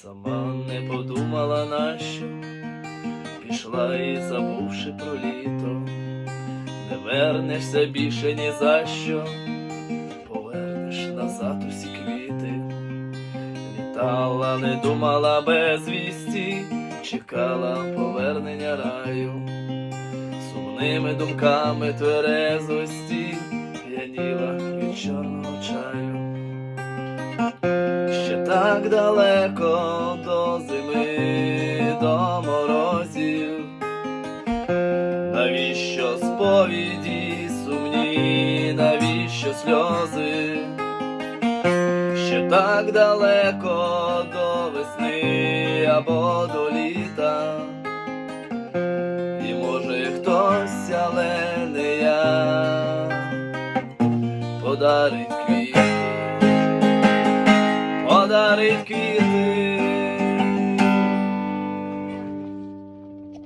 Сама не подумала нащо, пішла і забувши про літо, не вернешся більше ні за що, повернеш назад усі квіти. Літала, не думала без вісті, чекала повернення раю, сумними думками тверезості п'яніла від чорного чаю. Ще так далеко до зими, до морозів, навіщо сповіді сумні, навіщо сльози? Ще так далеко до весни або до літа, і може хтось, але не я, подарить квіти, подарить квіти.